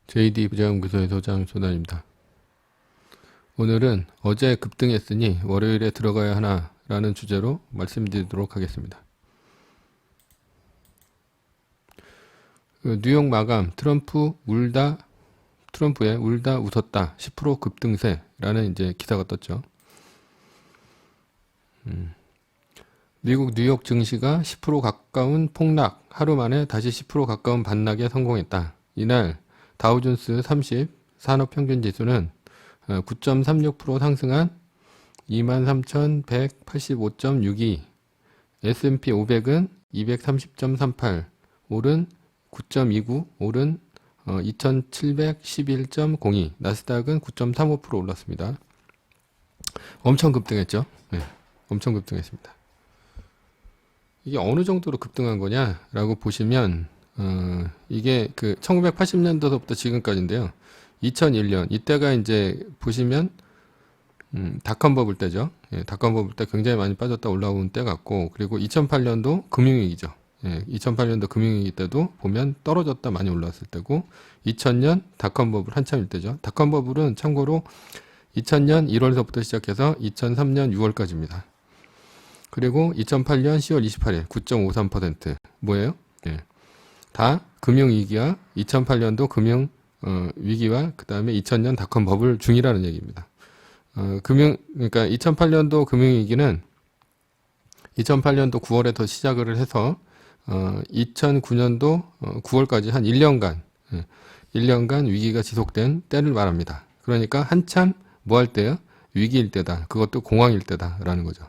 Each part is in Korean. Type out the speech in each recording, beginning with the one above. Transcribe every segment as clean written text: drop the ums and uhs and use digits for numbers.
JD 부자연구소의 소장 조단입니다. 오늘은 어제 급등했으니 월요일에 들어가야 하나 라는 주제로 말씀드리도록 하겠습니다. 뉴욕 마감 트럼프의 울다 웃었다 10% 급등세라는 이제 기사가 떴죠. 미국 뉴욕 증시가 10% 가까운 폭락, 하루 만에 다시 10% 가까운 반락에 성공했다. 이날 다우존스 30 산업평균지수는 9.36% 상승한 23,185.62, S&P 500은 230.38, 오른 9.29, 오른 2,711.02, 나스닥은 9.35% 올랐습니다. 엄청 급등했죠. 네, 엄청 급등했습니다. 이게 어느 정도로 급등한 거냐라고 보시면 이게 그 1980년도부터 지금까지인데요. 2001년 이때가 이제 보시면 닷컴 버블 때죠. 예, 닷컴 버블 때 굉장히 많이 빠졌다 올라온 때 같고, 그리고 2008년도 금융위기죠. 예, 2008년도 금융위기 때도 보면 떨어졌다 많이 올라왔을 때고, 2000년 닷컴 버블 한참일 때죠. 닷컴 버블은 참고로 2000년 1월서부터 시작해서 2003년 6월까지입니다. 그리고 2008년 10월 28일 9.53% 뭐예요? 예. 다 금융위기와 2008년도 금융위기와 그 다음에 2000년 닷컴 버블 중이라는 얘기입니다. 그러니까 2008년도 금융위기는 2008년도 9월에 시작을 해서 2009년도 9월까지 한 1년간 1년간 위기가 지속된 때를 말합니다. 그러니까 한참 뭐 할 때요? 위기일 때다. 그것도 공황일 때다라는 거죠.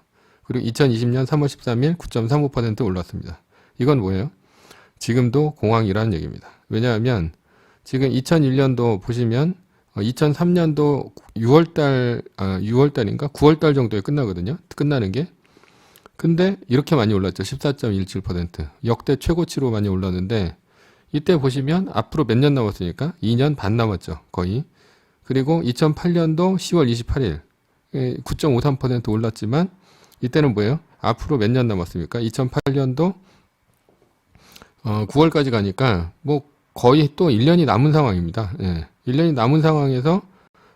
그리고 2020년 3월 13일 9.35% 올랐습니다. 이건 뭐예요? 지금도 공황이라는 얘기입니다. 왜냐하면 지금 2001년도 보시면 2003년도 6월달인가 9월달 정도에 끝나거든요. 끝나는 게. 근데 이렇게 많이 올랐죠. 14.17%. 역대 최고치로 많이 올랐는데, 이때 보시면 앞으로 몇 년 남았으니까 2년 반 남았죠. 거의. 그리고 2008년도 10월 28일 9.53% 올랐지만, 이때는 뭐예요? 앞으로 몇 년 남았습니까? 2008년도 9월까지 가니까 뭐 거의 또 1년이 남은 상황입니다. 예. 1년이 남은 상황에서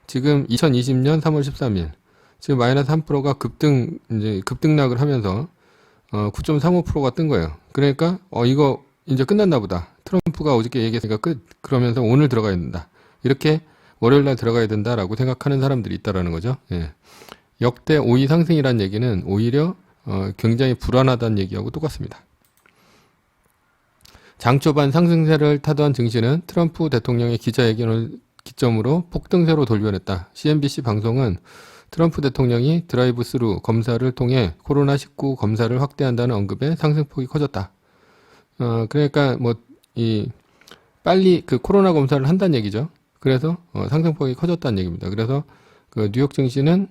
지금 2020년 3월 13일 지금 마이너스 3%가 급등락을 하면서 9.35%가 뜬 거예요. 그러니까 이거 이제 끝났나 보다. 트럼프가 어저께 얘기했으니까 끝. 그러면서 오늘 들어가야 된다. 이렇게 월요일 날 들어가야 된다라고 생각하는 사람들이 있다라는 거죠. 예. 역대 5위 상승이라는 얘기는 오히려 굉장히 불안하다는 얘기하고 똑같습니다. 장 초반 상승세를 타던 증시는 트럼프 대통령의 기자회견을 기점으로 폭등세로 돌변했다. CNBC 방송은 트럼프 대통령이 드라이브 스루 검사를 통해 코로나19 검사를 확대한다는 언급에 상승폭이 커졌다. 그러니까 빨리 그 코로나 검사를 한다는 얘기죠. 그래서 상승폭이 커졌다는 얘기입니다. 그래서 그 뉴욕 증시는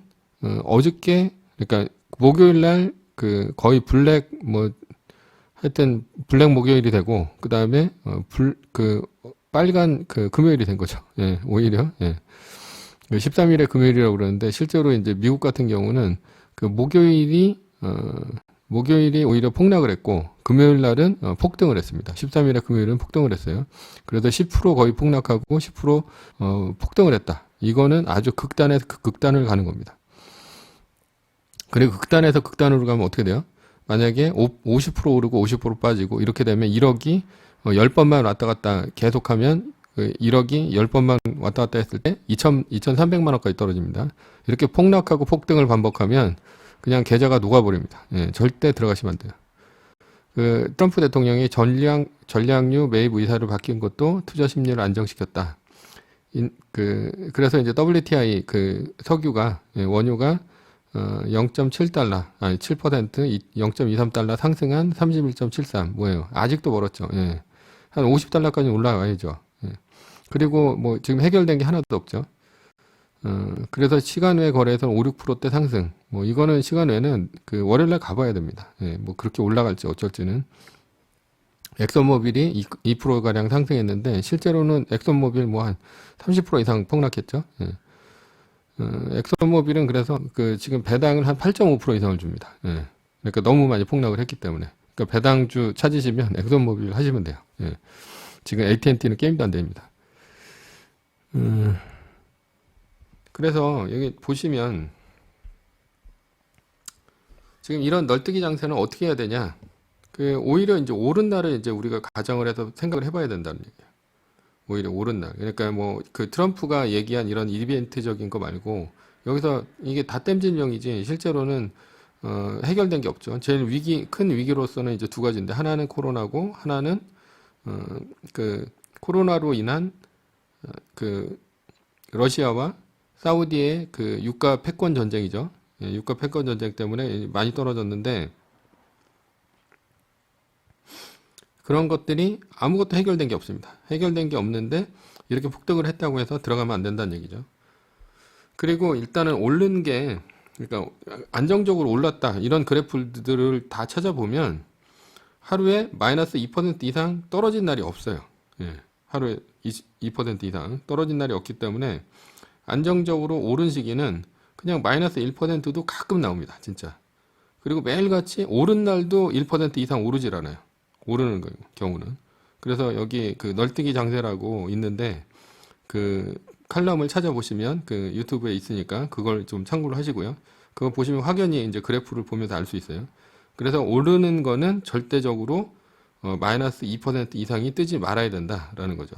어저께, 그러니까 목요일 날 거의 하여튼 블랙 목요일이 되고, 그 다음에 빨간 금요일이 된 거죠. 예, 오히려. 예. 13일에 금요일이라고 그러는데, 실제로 이제 미국 같은 경우는 목요일이 오히려 폭락을 했고, 금요일 날은 폭등을 했습니다. 13일에 금요일은 폭등을 했어요. 그래서 10% 거의 폭락하고 10% 폭등을 했다. 이거는 아주 극단에서 극단을 가는 겁니다. 그리고 극단에서 극단으로 가면 어떻게 돼요? 만약에 50% 오르고 50% 빠지고 이렇게 되면 1억이 10번만 왔다 갔다 계속하면 1억이 10번만 왔다 갔다 했을 때 2,300만 원까지 떨어집니다. 이렇게 폭락하고 폭등을 반복하면 그냥 계좌가 녹아버립니다. 예, 절대 들어가시면 안 돼요. 트럼프 대통령이 전략류 매입 의사를 바뀐 것도 투자 심리를 안정시켰다. 그래서 이제 WTI 석유가, 원유가 0.7달러, 아니 7%, 0.23달러 상승한 31.73. 뭐예요? 아직도 멀었죠. 예. 한 50달러까지 올라와야죠. 예. 그리고 지금 해결된 게 하나도 없죠. 그래서 시간 외 거래에서는 5, 6%대 상승. 이거는 시간 외는 월요일날 가봐야 됩니다. 예. 그렇게 올라갈지 어쩔지는. 엑슨모빌이 2%가량 상승했는데, 실제로는 엑슨모빌 한 30% 이상 폭락했죠. 예. 엑슨모빌은 그래서 지금 배당을 한 8.5% 이상을 줍니다. 예. 그러니까 너무 많이 폭락을 했기 때문에. 그러니까 배당주 찾으시면 엑슨모빌 하시면 돼요. 예. 지금 AT&T는 게임도 안 됩니다. 음, 그래서 여기 보시면 지금 이런 널뛰기 장세는 어떻게 해야 되냐? 오히려 이제 오른 날을 이제 우리가 가정을 해서 생각을 해봐야 된다는 얘기예요. 오히려 오른 날. 그러니까 뭐 트럼프가 얘기한 이런 이벤트적인 거 말고 여기서 이게 다 땜질령이지 실제로는 해결된 게 없죠. 제일 큰 위기로서는 이제 두 가지인데 하나는 코로나고 하나는 어, 코로나로 인한 그 러시아와 사우디의 유가 패권 전쟁이죠. 예, 유가 패권 전쟁 때문에 많이 떨어졌는데 그런 것들이 아무것도 해결된 게 없습니다. 해결된 게 없는데 이렇게 폭등을 했다고 해서 들어가면 안 된다는 얘기죠. 그리고 일단은 오른 게 그러니까 안정적으로 올랐다 이런 그래프들을 다 찾아보면 하루에 마이너스 2% 이상 떨어진 날이 없어요. 예, 하루에 2% 이상 떨어진 날이 없기 때문에 안정적으로 오른 시기는 그냥 마이너스 1%도 가끔 나옵니다. 진짜. 그리고 매일같이 오른 날도 1% 이상 오르질 않아요. 오르는 경우는. 그래서 여기 널뛰기 장세라고 있는데 칼럼을 찾아보시면 유튜브에 있으니까 그걸 좀 참고를 하시고요. 그거 보시면 확연히 이제 그래프를 보면서 알 수 있어요. 그래서 오르는 거는 절대적으로 마이너스 2% 이상이 뜨지 말아야 된다라는 거죠.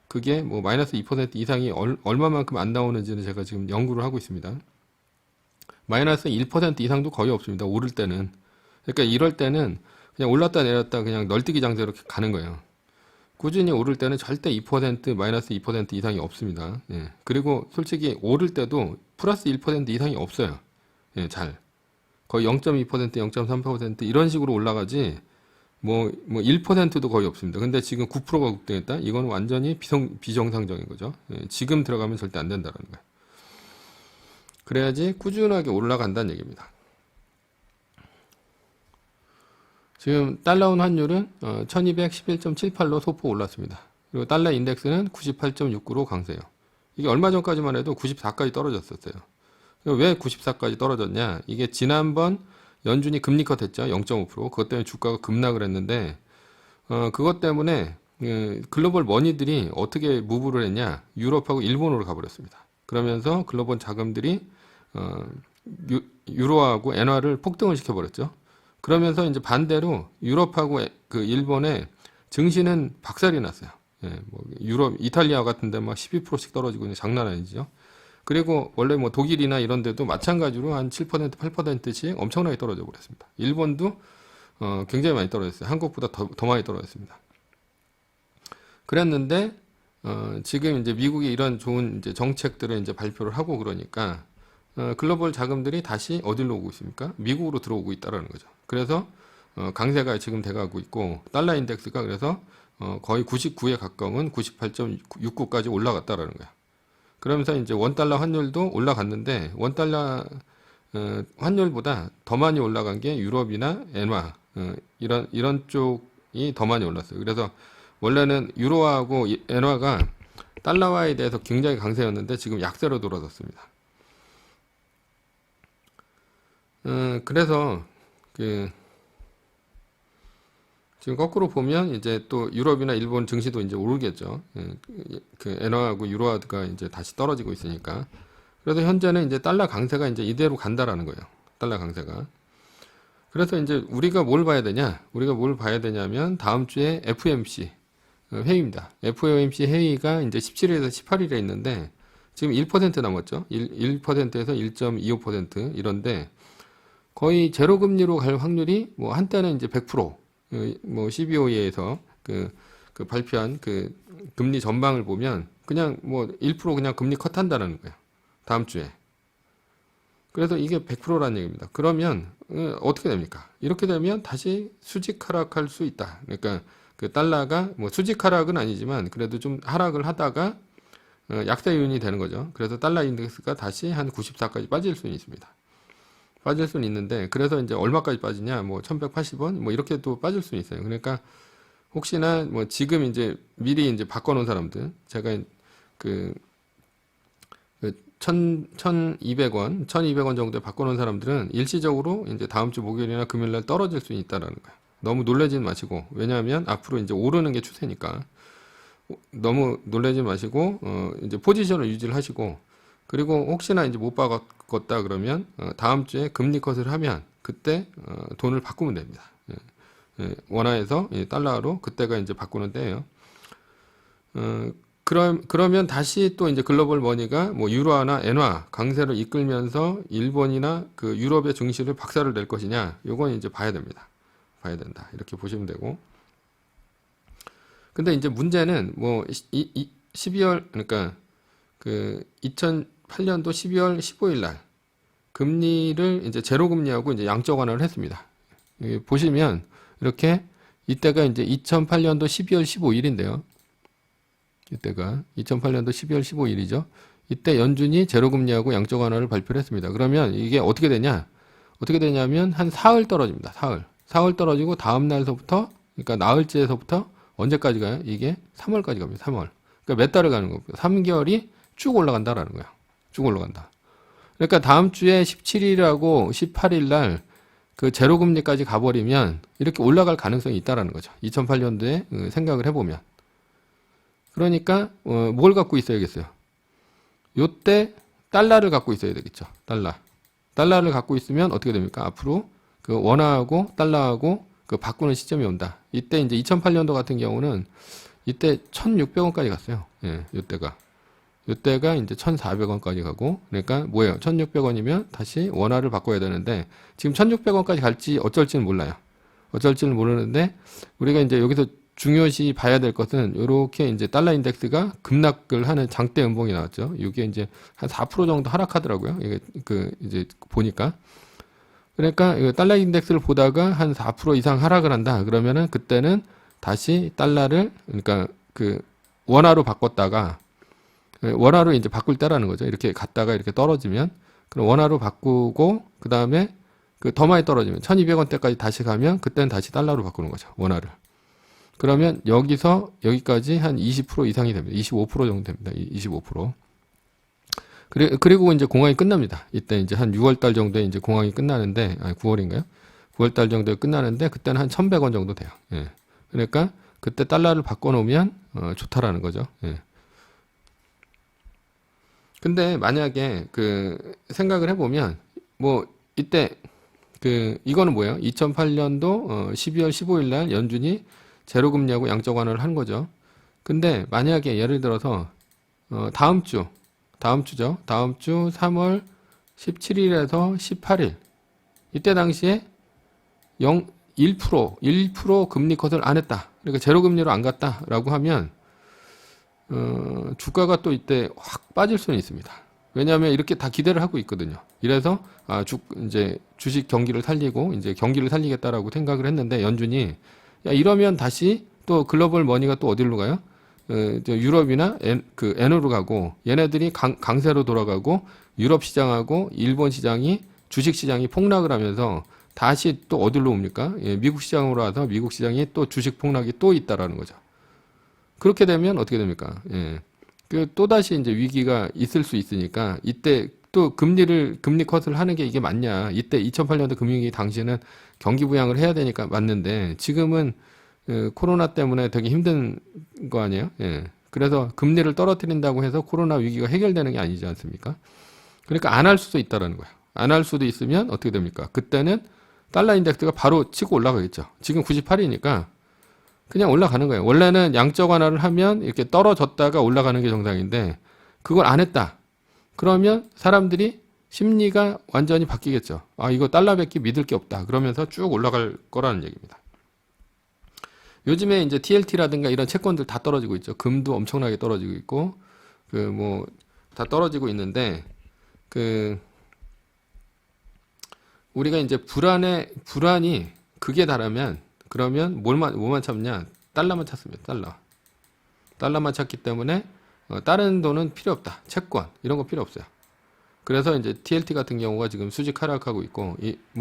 그게 뭐 마이너스 2% 이상이 얼마만큼 안 나오는지는 제가 지금 연구를 하고 있습니다. 마이너스 1% 이상도 거의 없습니다. 오를 때는. 그러니까 이럴 때는 그냥 올랐다 내렸다 그냥 널뛰기 장세로 가는 거예요. 꾸준히 오를 때는 절대 2% 마이너스 2% 이상이 없습니다. 예. 그리고 솔직히 오를 때도 플러스 1% 이상이 없어요. 예, 잘. 거의 0.2%, 0.3% 이런 식으로 올라가지 뭐 1%도 거의 없습니다. 근데 지금 9%가 급등했다? 이건 완전히 비정상적인 거죠. 예, 지금 들어가면 절대 안 된다는 거예요. 그래야지 꾸준하게 올라간다는 얘기입니다. 지금 달러원 환율은 1211.78로 소폭 올랐습니다. 그리고 달러 인덱스는 98.69로 강세요. 이게 얼마 전까지만 해도 94까지 떨어졌었어요. 왜 94까지 떨어졌냐? 이게 지난번 연준이 금리 컷 했죠. 0.5%. 그것 때문에 주가가 급락을 했는데 그것 때문에 글로벌 머니들이 어떻게 무브를 했냐? 유럽하고 일본으로 가버렸습니다. 그러면서 글로벌 자금들이 유로하고 엔화를 폭등을 시켜버렸죠. 그러면서 이제 반대로 유럽하고 일본의 증시는 박살이 났어요. 예, 뭐 유럽, 이탈리아 같은 데 막 12%씩 떨어지고 있는 장난 아니죠. 그리고 원래 뭐 독일이나 이런 데도 마찬가지로 한 7%, 8%씩 엄청나게 떨어져 버렸습니다. 일본도 굉장히 많이 떨어졌어요. 한국보다 더 많이 떨어졌습니다. 그랬는데 지금 이제 미국이 이런 좋은 이제 정책들을 이제 발표를 하고 그러니까 글로벌 자금들이 다시 어디로 오고 있습니까? 미국으로 들어오고 있다라는 거죠. 그래서 강세가 지금 돼가고 있고 달러 인덱스가 그래서 거의 99에 가까운 98.69까지 올라갔다라는 거야. 그러면서 이제 원달러 환율도 올라갔는데 원달러 환율보다 더 많이 올라간 게 유럽이나 엔화 이런 쪽이 더 많이 올랐어요. 그래서 원래는 유로하고 엔화가 달러화에 대해서 굉장히 강세였는데 지금 약세로 돌아섰습니다. 그래서 지금 거꾸로 보면 이제 또 유럽이나 일본 증시도 이제 오르겠죠. 엔화하고 유로화가 이제 다시 떨어지고 있으니까. 그래서 현재는 이제 달러 강세가 이제 이대로 간다라는 거예요. 달러 강세가. 그래서 이제 우리가 뭘 봐야 되냐? 우리가 뭘 봐야 되냐면 다음 주에 FOMC 회의입니다. FOMC 회의가 이제 17일에서 18일에 있는데 지금 1% 남았죠. 1%에서 1.25% 이런데 거의 제로 금리로 갈 확률이 뭐 한때는 이제 100%, 뭐 CBOE에서 발표한 금리 전망을 보면 그냥 뭐 1% 그냥 금리 컷한다는 거예요. 다음 주에. 그래서 이게 100%라는 얘기입니다. 그러면 어떻게 됩니까? 이렇게 되면 다시 수직 하락할 수 있다. 그러니까 달러가 뭐 수직 하락은 아니지만 그래도 좀 하락을 하다가 약세 요인이 되는 거죠. 그래서 달러 인덱스가 다시 한 94까지 빠질 수는 있습니다. 빠질 수는 있는데 그래서 이제 얼마까지 빠지냐 뭐 1180원 뭐 이렇게 또 빠질 수는 있어요. 그러니까 혹시나 뭐 지금 이제 미리 이제 바꿔놓은 사람들 제가 1200원 정도에 바꿔놓은 사람들은 일시적으로 이제 다음 주 목요일이나 금요일날 떨어질 수 있다라는 거예요. 너무 놀라지는 마시고 왜냐하면 앞으로 이제 오르는 게 추세니까 너무 놀라지 마시고 이제 포지션을 유지를 하시고, 그리고 혹시나 이제 못 바꿨다 그러면 다음 주에 금리 컷을 하면 그때 돈을 바꾸면 됩니다. 원화에서 달러로 그때가 이제 바꾸는 때예요. 그러면 다시 또 이제 글로벌 머니가 뭐 유로화나 엔화 강세를 이끌면서 일본이나 그 유럽의 증시를 박살을 낼 것이냐, 요건 이제 봐야 됩니다. 봐야 된다. 이렇게 보시면 되고. 근데 이제 문제는 뭐 12월, 그러니까 그 2008년도 12월 15일 날 금리를 이제 제로 금리하고 이제 양적 완화를 했습니다. 여기 보시면 이렇게 이때가 이제 2008년도 12월 15일인데요. 이때가 2008년도 12월 15일이죠. 이때 연준이 제로 금리하고 양적 완화를 발표를 했습니다. 그러면 이게 어떻게 되냐? 어떻게 되냐면 한 사흘 떨어집니다. 사흘 떨어지고 다음 날서부터, 그러니까 나흘째에서부터 언제까지 가요? 이게 3월까지 갑니다. 3월. 그러니까 몇 달을 가는 겁니다. 3개월이 쭉 올라간다라는 거예요. 쭉 올라간다. 그러니까 다음 주에 17일하고 18일 날 그 제로 금리까지 가버리면 이렇게 올라갈 가능성이 있다라는 거죠. 2008년도에 생각을 해보면. 그러니까 뭘 갖고 있어야겠어요? 요때 달러를 갖고 있어야 되겠죠. 달러를 갖고 있으면 어떻게 됩니까? 앞으로 그 원화하고 달러하고 그 바꾸는 시점이 온다. 이때 이제 2008년도 같은 경우는 이때 1,600원까지 갔어요. 예, 요때가 이제 1,400원까지 가고, 그러니까 뭐예요? 1,600원이면 다시 원화를 바꿔야 되는데 지금 1,600원까지 갈지 어쩔지는 몰라요. 어쩔지는 모르는데 우리가 이제 여기서 중요시 봐야 될 것은 이렇게 이제 달러 인덱스가 급락을 하는 장대 음봉이 나왔죠. 이게 이제 한 4% 정도 하락하더라고요. 이게 그 이제 보니까. 그러니까 이 달러 인덱스를 보다가 한 4% 이상 하락을 한다. 그러면은 그때는 다시 달러를, 그러니까 그 원화로 바꿨다가 원화로 이제 바꿀 때라는 거죠. 이렇게 갔다가 이렇게 떨어지면 그럼 원화로 바꾸고 그 다음에 그 더 많이 떨어지면 1,200원대까지 다시 가면 그때는 다시 달러로 바꾸는 거죠. 원화를. 그러면 여기서 여기까지 한 20% 이상이 됩니다. 25% 정도 됩니다. 25%. 그리고 이제 공항이 끝납니다. 이때 이제 한 6월 달 정도에 이제 공항이 끝나는데, 아니 9월인가요? 9월 달 정도에 끝나는데 그때는 한 1,100원 정도 돼요. 예. 그러니까 그때 달러를 바꿔 놓으면 좋다라는 거죠. 예. 근데 만약에 그 생각을 해보면 뭐 이때 그 이거는 뭐예요? 2008년도 12월 15일 날 연준이 제로 금리하고 양적 완화를 한 거죠. 근데 만약에 예를 들어서 다음 주죠. 다음 주 3월 17일에서 18일 이때 당시에 1% 금리 컷을 안 했다. 그러니까 제로 금리로 안 갔다라고 하면 주가가 또 이때 확 빠질 수는 있습니다. 왜냐하면 이렇게 다 기대를 하고 있거든요. 이래서 이제 주식 경기를 살리고 이제 경기를 살리겠다라고 생각을 했는데 연준이 야 이러면 다시 또 글로벌 머니가 또 어디로 가요? 유럽이나 엔으로 가고 얘네들이 강세로 돌아가고 유럽 시장하고 일본 시장이 주식 시장이 폭락을 하면서 다시 또 어디로 옵니까? 예, 미국 시장으로 와서 미국 시장이 또 주식 폭락이 또 있다라는 거죠. 그렇게 되면 어떻게 됩니까? 예. 또다시 이제 위기가 있을 수 있으니까 이때 또 금리 컷을 하는 게 이게 맞냐. 이때 2008년도 금융위기 당시에는 경기 부양을 해야 되니까 맞는데 지금은 코로나 때문에 되게 힘든 거 아니에요? 예. 그래서 금리를 떨어뜨린다고 해서 코로나 위기가 해결되는 게 아니지 않습니까? 그러니까 안 할 수도 있다라는 거예요. 안 할 수도 있으면 어떻게 됩니까? 그때는 달러 인덱스가 바로 치고 올라가겠죠. 지금 98이니까 그냥 올라가는 거예요. 원래는 양적 완화를 하면 이렇게 떨어졌다가 올라가는 게 정상인데 그걸 안 했다. 그러면 사람들이 심리가 완전히 바뀌겠죠. 이거 달러밖에 믿을 게 없다. 그러면서 쭉 올라갈 거라는 얘기입니다. 요즘에 이제 TLT라든가 이런 채권들 다 떨어지고 있죠. 금도 엄청나게 떨어지고 있고 다 떨어지고 있는데 우리가 이제 불안이 극에 달하면 그러면 뭐만 찾냐? 달러만 찾습니다. 달러만 찾기 때문에 다른 돈은 필요 없다. 채권 이런 거 필요 없어요. 그래서 이제 TLT 같은 경우가 지금 수직 하락하고 있고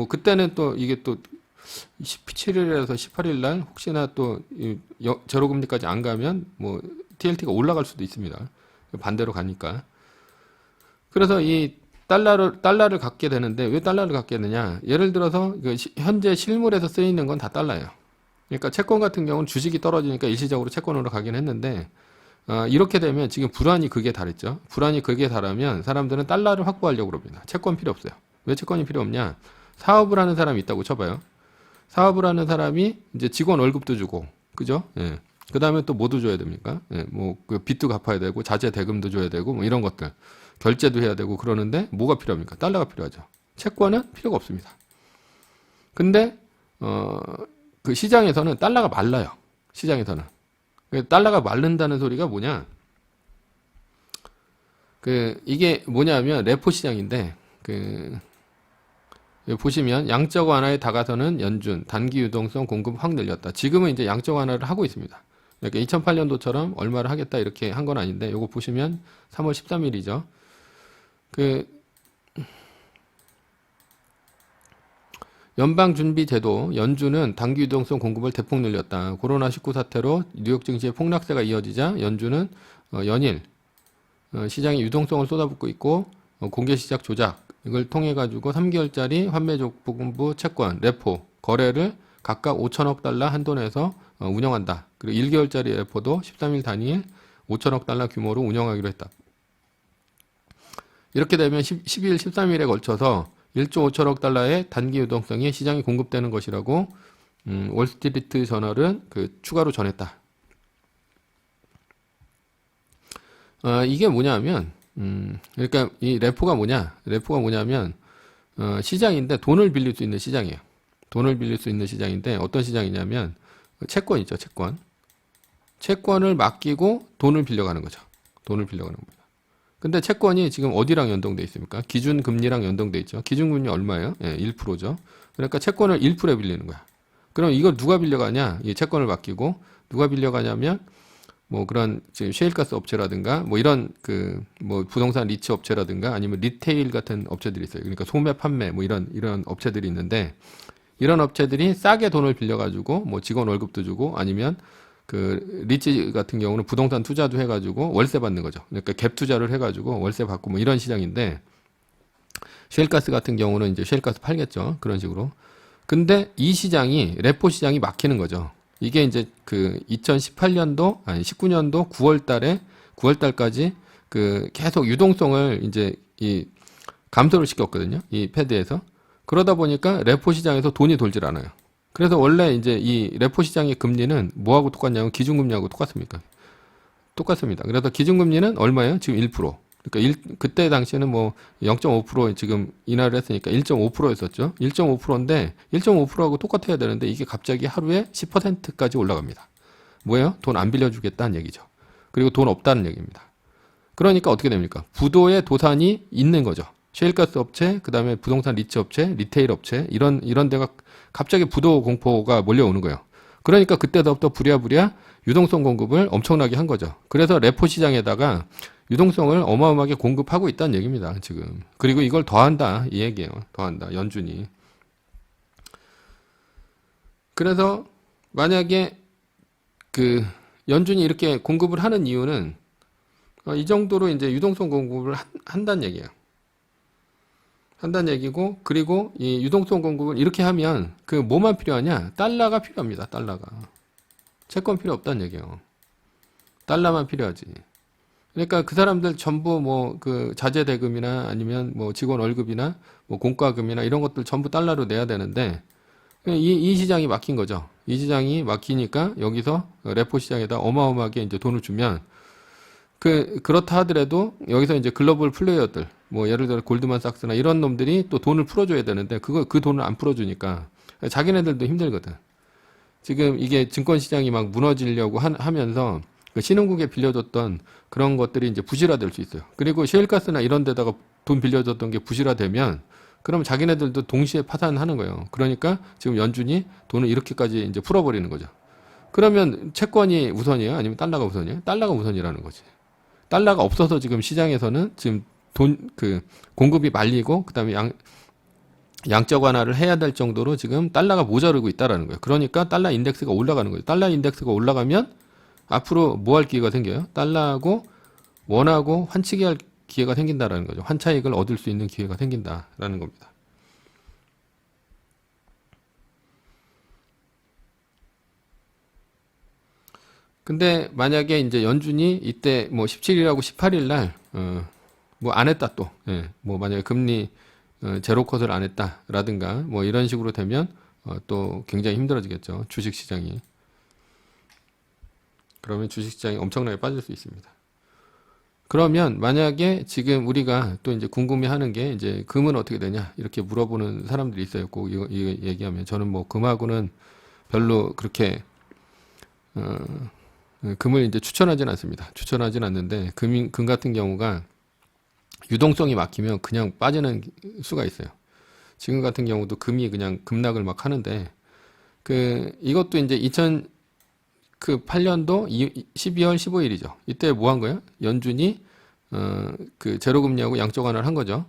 그때는 또 이게 또 17일에서 18일 날 혹시나 또 제로 금리까지 안 가면 TLT가 올라갈 수도 있습니다. 반대로 가니까. 그래서 이 달러를 갖게 되는데 왜 달러를 갖게 되느냐? 예를 들어서 현재 실물에서 쓰이는 건 다 달러예요. 그러니까 채권 같은 경우는 주식이 떨어지니까 일시적으로 채권으로 가긴 했는데 이렇게 되면 지금 불안이 극에 달했죠. 불안이 극에 달하면 사람들은 달러를 확보하려고 그럽니다. 채권 필요 없어요. 왜 채권이 필요 없냐? 사업을 하는 사람이 있다고 쳐봐요. 사업을 하는 사람이 이제 직원 월급도 주고, 그죠? 예. 그 다음에 또 뭐도 줘야 됩니까? 예, 뭐, 그 빚도 갚아야 되고, 자재 대금도 줘야 되고, 뭐 이런 것들. 결제도 해야 되고, 그러는데 뭐가 필요합니까? 달러가 필요하죠. 채권은 필요가 없습니다. 근데, 그 시장에서는 달러가 말라요. 시장에서는. 달러가 마른다는 소리가 뭐냐? 이게 뭐냐면, 레포 시장인데, 보시면 양적 완화에 다가서는 연준, 단기 유동성 공급 확 늘렸다. 지금은 이제 양적 완화를 하고 있습니다. 그러니까 2008년도처럼 얼마를 하겠다 이렇게 한 건 아닌데, 요거 보시면 3월 13일이죠. 연방준비제도, 연준은 단기 유동성 공급을 대폭 늘렸다. 코로나19 사태로 뉴욕 증시의 폭락세가 이어지자 연준은 연일 시장에 유동성을 쏟아붓고 있고 공개 시작 조작 이걸 통해 가지고 3개월짜리 환매조건부 채권 레포 거래를 각각 5천억 달러 한도 내에서 운영한다. 그리고 1개월짜리 레포도 13일 단위일 5천억 달러 규모로 운영하기로 했다. 이렇게 되면 12일, 13일에 걸쳐서 1조 5천억 달러의 단기 유동성이 시장에 공급되는 것이라고 월스트리트 저널은 추가로 전했다. 이게 뭐냐면 그러니까 이 레포가 뭐냐면 시장인데 돈을 빌릴 수 있는 시장이에요. 돈을 빌릴 수 있는 시장인데 어떤 시장이냐면 채권이죠, 채권. 채권을 맡기고 돈을 빌려가는 거죠. 돈을 빌려가는 겁니다. 근데 채권이 지금 어디랑 연동돼 있습니까? 기준금리랑 연동돼 있죠. 기준금리 얼마예요? 예, 1%죠. 그러니까 채권을 1%에 빌리는 거야. 그럼 이걸 누가 빌려가냐? 이 채권을 맡기고 누가 빌려가냐면 뭐 그런 지금 셰일가스 업체라든가 뭐 이런 뭐 부동산 리츠 업체라든가 아니면 리테일 같은 업체들이 있어요. 그러니까 소매 판매 뭐 이런 업체들이 있는데 이런 업체들이 싸게 돈을 빌려가지고 뭐 직원 월급도 주고 아니면 리츠 같은 경우는 부동산 투자도 해가지고 월세 받는 거죠. 그러니까 갭 투자를 해가지고 월세 받고 뭐 이런 시장인데 셰일가스 같은 경우는 이제 셰일가스 팔겠죠. 그런 식으로. 근데 이 시장이 레포 시장이 막히는 거죠. 이게 이제 2018년도 아니 19년도 9월 달까지 계속 유동성을 이제 이 감소를 시켰거든요. 이 패드에서. 그러다 보니까 레포 시장에서 돈이 돌질 않아요. 그래서 원래 이제 이 레포 시장의 금리는 뭐하고 똑같냐면 기준금리하고 똑같습니다. 그래서 기준금리는 얼마예요? 지금 1%. 그러니까 그때 당시에는 뭐 0.5% 지금 인하를 했으니까 1.5%였었죠. 1.5%인데 1.5%하고 똑같아야 되는데 이게 갑자기 하루에 10%까지 올라갑니다. 뭐예요? 돈 안 빌려주겠다는 얘기죠. 그리고 돈 없다는 얘기입니다. 그러니까 어떻게 됩니까? 부도의 도산이 있는 거죠. 셰일가스 업체, 그 다음에 부동산 리츠 업체, 리테일 업체 이런 데가 갑자기 부도 공포가 몰려오는 거예요. 그러니까 그때부터 부랴부랴 유동성 공급을 엄청나게 한 거죠. 그래서 레포 시장에다가 유동성을 어마어마하게 공급하고 있다는 얘기입니다. 지금. 그리고 이걸 더한다 이 얘기예요. 더한다 연준이. 그래서 만약에 연준이 이렇게 공급을 하는 이유는 이 정도로 이제 유동성 공급을 한다는 얘기예요. 한다는 얘기고, 그리고 이 유동성 공급을 이렇게 하면 뭐만 필요하냐? 달러가 필요합니다. 달러가. 채권 필요 없다는 얘기예요. 달러만 필요하지. 그러니까 그 사람들 전부 뭐 자재 대금이나 아니면 뭐 직원 월급이나 뭐 공과금이나 이런 것들 전부 달러로 내야 되는데 이 시장이 막힌 거죠. 이 시장이 막히니까 여기서 레포 시장에다 어마어마하게 이제 돈을 주면 그렇다 하더라도 여기서 이제 글로벌 플레이어들 뭐 예를 들어 골드만삭스나 이런 놈들이 또 돈을 풀어줘야 되는데 그 돈을 안 풀어주니까 자기네들도 힘들거든. 지금 이게 증권 시장이 막 무너지려고 하면서 신흥국에 빌려줬던 그런 것들이 이제 부실화될 수 있어요. 그리고 셰일가스나 이런 데다가 돈 빌려줬던 게 부실화되면 그럼 자기네들도 동시에 파산하는 거예요. 그러니까 지금 연준이 돈을 이렇게까지 이제 풀어버리는 거죠. 그러면 채권이 우선이에요? 아니면 달러가 우선이에요? 달러가 우선이라는 거지. 달러가 없어서 지금 시장에서는 지금 공급이 말리고 그다음에 양적 완화를 해야 될 정도로 지금 달러가 모자르고 있다라는 거예요. 그러니까 달러 인덱스가 올라가는 거예요. 달러 인덱스가 올라가면 앞으로 뭐 할 기회가 생겨요? 달러하고 원하고 환치기 할 기회가 생긴다라는 거죠. 환차익을 얻을 수 있는 기회가 생긴다라는 겁니다. 근데 만약에 이제 연준이 이때 뭐 17일하고 18일 날, 뭐 안 했다 또, 예, 뭐 만약에 금리 제로 컷을 안 했다라든가 뭐 이런 식으로 되면 또 굉장히 힘들어지겠죠. 주식 시장이. 그러면 주식 시장이 엄청나게 빠질 수 있습니다. 그러면 만약에 지금 우리가 또 이제 궁금해하는 게 이제 금은 어떻게 되냐 이렇게 물어보는 사람들이 있어요. 꼭 이거 얘기하면 저는 뭐 금하고는 별로 그렇게 어, 금을 이제 추천하진 않습니다. 추천하진 않는데 금 같은 경우가 유동성이 막히면 그냥 빠지는 수가 있어요. 지금 같은 경우도 금이 그냥 급락을 막 하는데 이것도 이제 2008년도 12월 15일이죠. 이때 뭐 한 거예요? 연준이 제로 금리하고 양적 완화를 한 거죠.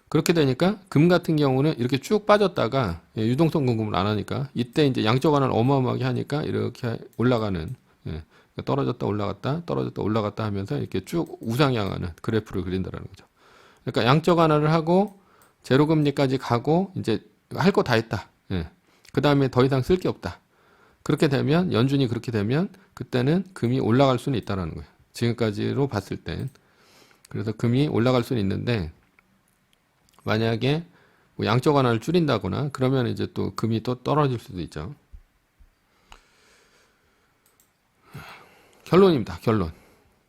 그렇게 되니까 금 같은 경우는 이렇게 쭉 빠졌다가 유동성 공급을 안 하니까 이때 이제 양적 완화를 어마어마하게 하니까 이렇게 올라가는 떨어졌다 올라갔다 떨어졌다 올라갔다 하면서 이렇게 쭉 우상향하는 그래프를 그린다라는 거죠. 그러니까 양적 완화를 하고 제로 금리까지 가고 이제 할 거 다 했다. 그 다음에 더 이상 쓸 게 없다. 그렇게 되면 연준이 그렇게 되면 그때는 금이 올라갈 수는 있다라는 거예요. 지금까지로 봤을 땐. 그래서 금이 올라갈 수는 있는데 만약에 뭐 양적 완화를 줄인다거나 그러면 이제 또 금이 또 떨어질 수도 있죠. 결론입니다. 결론.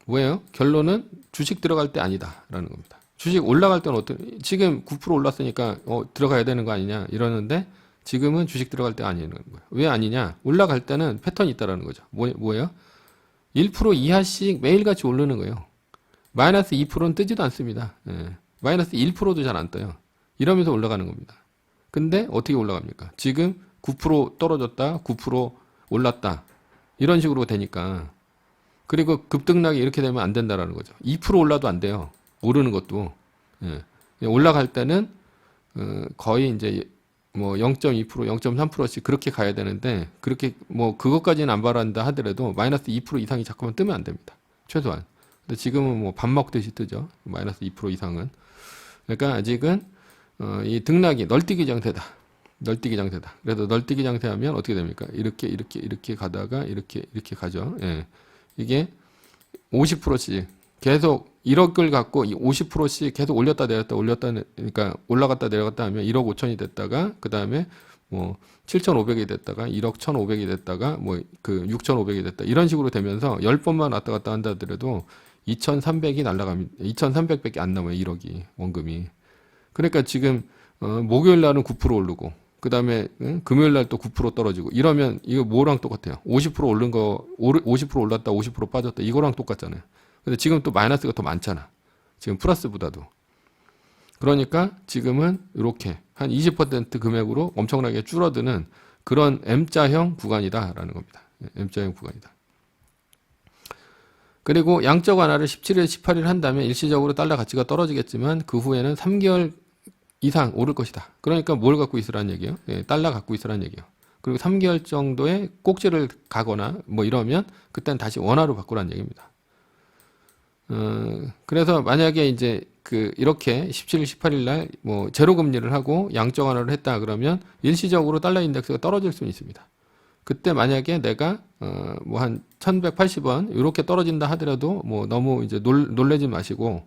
뭐예요? 결론은 주식 들어갈 때 아니다라는 겁니다. 주식 올라갈 때는 지금 9% 올랐으니까 들어가야 되는 거 아니냐 이러는데 지금은 주식 들어갈 때 아니라는 거예요. 왜 아니냐? 올라갈 때는 패턴이 있다라는 거죠. 뭐예요? 1% 이하씩 매일같이 오르는 거예요. 마이너스 2%는 뜨지도 않습니다. 마이너스 1%도 잘 안 떠요. 이러면서 올라가는 겁니다. 근데 어떻게 올라갑니까? 지금 9% 떨어졌다, 9% 올랐다. 이런 식으로 되니까. 그리고 급등락이 이렇게 되면 안 된다라는 거죠. 2% 올라도 안 돼요. 오르는 것도. 올라갈 때는 거의 이제 뭐 0.2%, 0.3%씩 그렇게 가야 되는데 그렇게 뭐 그것까지는 안 바란다 하더라도 마이너스 2% 이상이 자꾸만 뜨면 안 됩니다. 최소한. 근데 지금은 뭐 밥 먹듯이 뜨죠. 마이너스 2% 이상은. 그러니까 아직은 이 등락이 널뛰기 장세다. 널뛰기 장세다. 그래서 널뛰기 장세하면 어떻게 됩니까? 이렇게 가다가 이렇게 가죠. 이게 50%씩 계속 1억을 갖고 50%씩 계속 올렸다 그러니까 올라갔다 내려갔다 하면 1억 5천이 됐다가 그 다음에 뭐 7,500이 됐다가 1억 1,500이 됐다가 뭐 6,500이 됐다 이런 식으로 되면서 10번만 왔다 갔다 한다 하더라도 2,300이 날라갑니다. 2,300밖에 안 남아요. 1억이 원금이. 그러니까 지금 목요일 날은 9% 오르고 그 다음에 금요일 날 또 9% 떨어지고 이러면 이거 뭐랑 똑같아요? 50% 오른 거 50% 올랐다 50% 빠졌다 이거랑 똑같잖아요. 근데 지금 또 마이너스가 더 많잖아. 지금 플러스보다도. 그러니까 지금은 이렇게 한 20% 금액으로 엄청나게 줄어드는 그런 M자형 구간이다라는 겁니다. M자형 구간이다. 그리고 양적 완화를 17일, 18일 한다면 일시적으로 달러 가치가 떨어지겠지만 그 후에는 3개월 이상 오를 것이다. 그러니까 뭘 갖고 있으라는 얘기예요? 달러 갖고 있으라는 얘기예요. 그리고 3개월 정도의 꼭지를 가거나 뭐 이러면 그때는 다시 원화로 바꾸라는 얘기입니다. 그래서 만약에 이제 이렇게 17일, 18일 날 뭐 제로 금리를 하고 양적 완화를 했다 그러면 일시적으로 달러 인덱스가 떨어질 수는 있습니다. 그때 만약에 내가 뭐 한 1180원 이렇게 떨어진다 하더라도 뭐 너무 이제 놀래지 마시고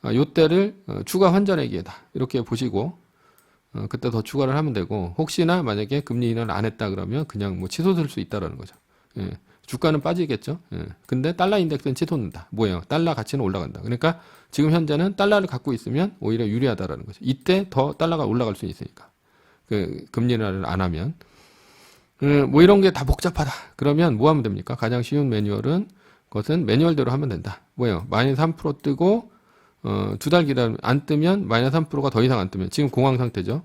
요때를 추가 환전의 기회다 이렇게 보시고 그때 더 추가를 하면 되고 혹시나 만약에 금리 인하를 안 했다 그러면 그냥 뭐 치솟을 수 있다라는 거죠. 주가는 빠지겠죠. 근데 달러 인덱스는 치솟는다. 뭐예요? 달러 가치는 올라간다. 그러니까 지금 현재는 달러를 갖고 있으면 오히려 유리하다라는 거죠. 이때 더 달러가 올라갈 수 있으니까. 금리 인하를 안 하면. 뭐 이런 게 다 복잡하다. 그러면 뭐 하면 됩니까? 가장 쉬운 매뉴얼은 그것은 매뉴얼대로 하면 된다. 뭐예요? 마이너스 3% 뜨고 2달 기다리면 안 뜨면 마이너스 3%가 더 이상 안 뜨면 지금 공황 상태죠.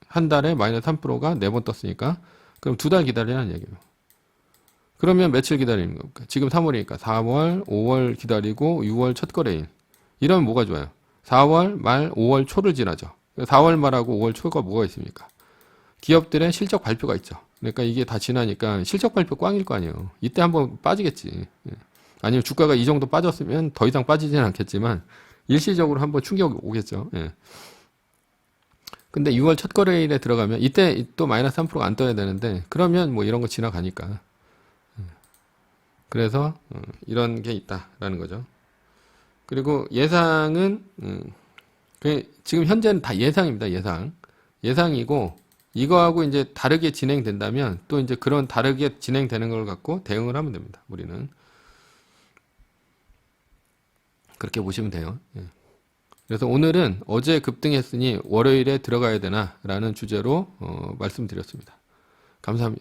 한 달에 마이너스 3%가 4번 떴으니까 그럼 2달 기다리라는 얘기예요. 그러면 며칠 기다리는 겁니까? 지금 3월이니까 4월, 5월 기다리고 6월 첫 거래일. 이러면 뭐가 좋아요? 4월 말 5월 초를 지나죠. 4월 말하고 5월 초가 뭐가 있습니까? 기업들의 실적 발표가 있죠. 그러니까 이게 다 지나니까 실적 발표 꽝일 거 아니에요. 이때 한번 빠지겠지. 아니면 주가가 이 정도 빠졌으면 더 이상 빠지지는 않겠지만 일시적으로 한번 충격이 오겠죠. 근데 6월 첫 거래일에 들어가면 이때 또 마이너스 3%가 안 떠야 되는데 그러면 뭐 이런 거 지나가니까. 그래서 이런 게 있다라는 거죠. 그리고 예상은 지금 현재는 다 예상입니다. 예상이고 이거하고 이제 다르게 진행된다면 또 이제 그런 다르게 진행되는 걸 갖고 대응을 하면 됩니다. 우리는 그렇게 보시면 돼요. 예. 그래서 오늘은 어제 급등했으니 월요일에 들어가야 되나라는 주제로 말씀드렸습니다. 감사합니다.